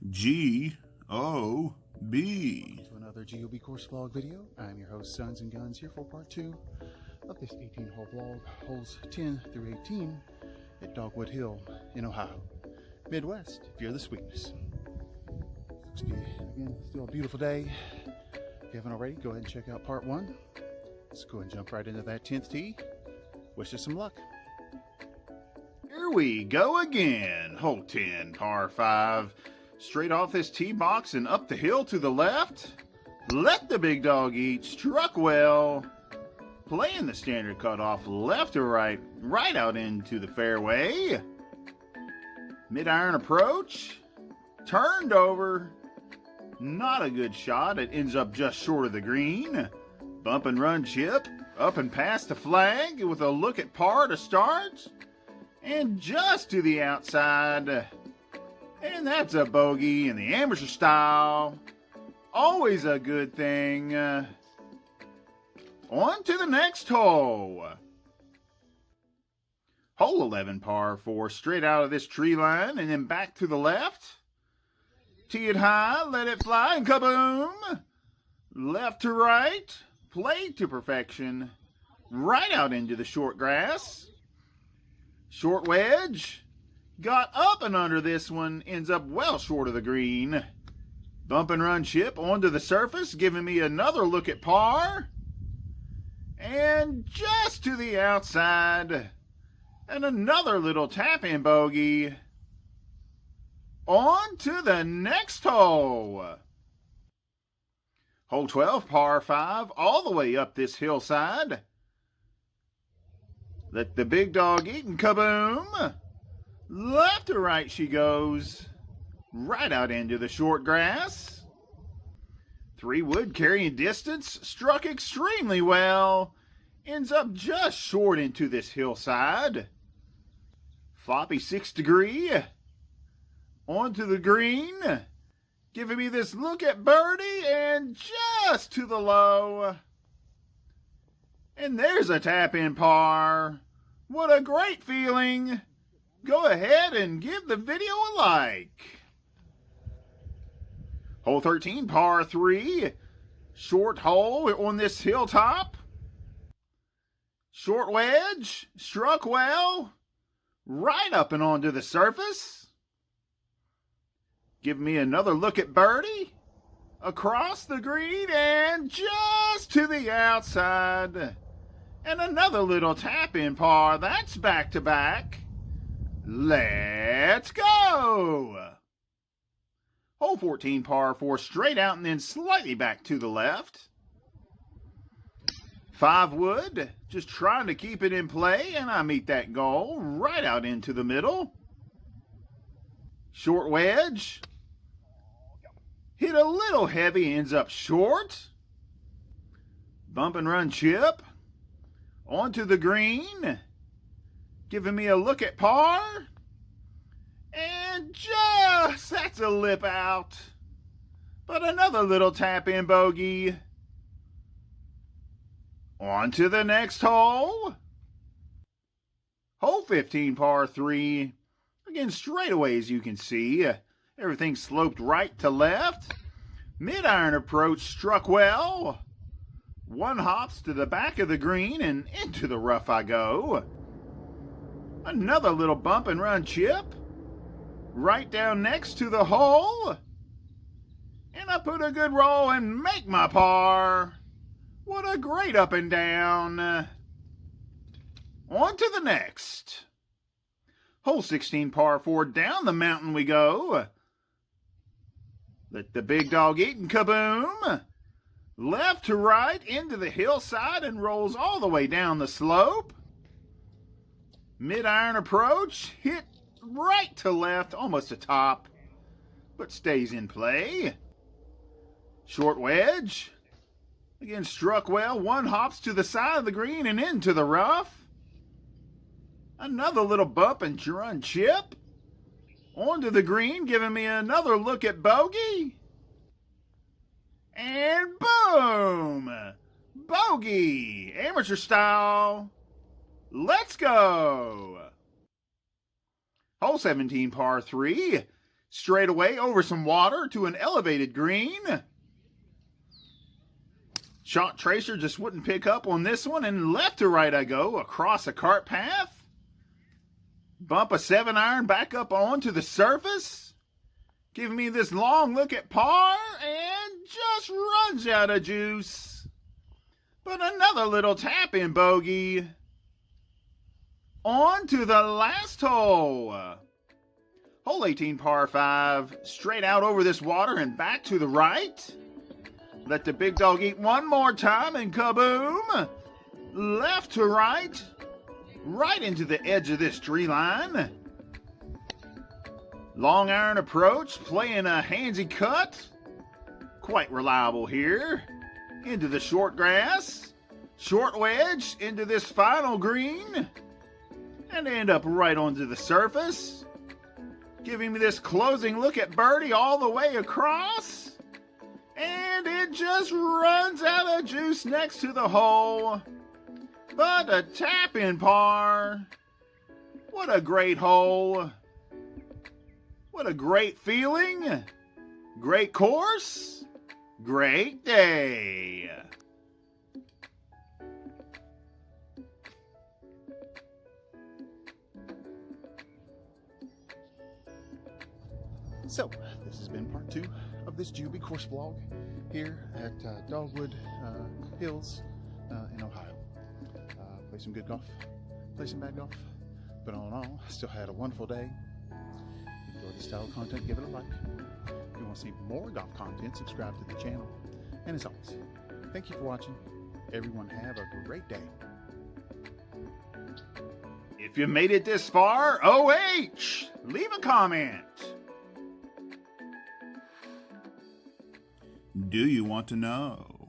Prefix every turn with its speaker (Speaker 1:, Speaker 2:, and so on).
Speaker 1: G-O-B.
Speaker 2: To another GOB course vlog video. I'm your host, Sons and Guns, here for part 2 of this 18-hole vlog, holes 10 through 18 at Dogwood Hill in Ohio, Midwest, if you're the sweetness. Looks to be, again, still a beautiful day. If you haven't already, go ahead and check out part 1. Let's go and jump right into that 10th tee. Wish us some luck.
Speaker 1: Here we go again. Hole 10, par 5. Straight off this tee box and up the hill to the left. Let the big dog eat. Struck well. Playing the standard cutoff left to right. Right out into the fairway. Mid-iron approach. Turned over. Not a good shot. It ends up just short of the green. Bump and run chip. Up and past the flag with a look at par to start. And just to the outside. And that's a bogey in the amateur style. Always a good thing. On to the next hole. Hole 11, par 4, straight out of this tree line and then back to the left. Tee it high, let it fly, and kaboom! Left to right, played to perfection. Right out into the short grass. Short wedge. Got up and under this one, ends up well short of the green. Bump and run chip onto the surface, giving me another look at par. And just to the outside. And another little tap-in bogey. On to the next hole. Hole 12, par 5, all the way up this hillside. Let the big dog eat and kaboom. Left to right she goes. Right out into the short grass. 3-wood carrying distance. Struck extremely well. Ends up just short into this hillside. Floppy 6-degree. Onto the green. Giving me this look at birdie and just to the low. And there's a tap-in par. What a great feeling. Go ahead and give the video a like. Hole 13, par 3. Short hole on this hilltop. Short wedge. Struck well. Right up and onto the surface. Give me another look at birdie. Across the green and just to the outside. And another little tap-in par. That's back-to-back. Let's go! Hole 14, par 4, straight out and then slightly back to the left. 5-wood, just trying to keep it in play, and I meet that goal right out into the middle. Short wedge. Hit a little heavy, ends up short. Bump and run chip. Onto the green. Giving me a look at par. And just, that's a lip out. But another little tap-in bogey. On to the next hole. Hole 15, par 3. Again, straight away as you can see. Everything sloped right to left. Mid-iron approach struck well. One hops to the back of the green and into the rough I go. Another little bump and run chip. Right down next to the hole. And I put a good roll and make my par. What a great up and down. On to the next. Hole 16, par 4, down the mountain we go. Let the big dog eat and kaboom. Left to right into the hillside and rolls all the way down the slope. Mid-iron approach, hit right to left, almost a top, but stays in play. Short wedge. Again, struck well. One hops to the side of the green and into the rough. Another little bump and run chip. Onto the green, giving me another look at bogey. And boom! Bogey! Amateur style. Let's go! Hole 17, par 3. Straight away over some water to an elevated green. Shot tracer just wouldn't pick up on this one, and left to right I go across a cart path. Bump a 7-iron back up onto the surface. Giving me this long look at par, and just runs out of juice. But another little tap-in bogey. On to the last hole. Hole 18, par 5. Straight out over this water and back to the right. Let the big dog eat one more time, and kaboom! Left to right. Right into the edge of this tree line. Long iron approach, playing a handsy cut. Quite reliable here. Into the short grass. Short wedge into this final green. And end up right onto the surface. Giving me this closing look at birdie all the way across. And it just runs out of juice next to the hole. But a tap-in par. What a great hole. What a great feeling. Great course. Great day.
Speaker 2: So, this has been part 2 of this Juby course vlog here at Dogwood Hills in Ohio. Play some good golf, play some bad golf, but all in all, I still had a wonderful day. If you enjoyed this style of content, give it a like. If you want to see more golf content, subscribe to the channel. And as always, thank you for watching. Everyone have a great day.
Speaker 1: If you made it this far, OH, leave a comment. Do you want to know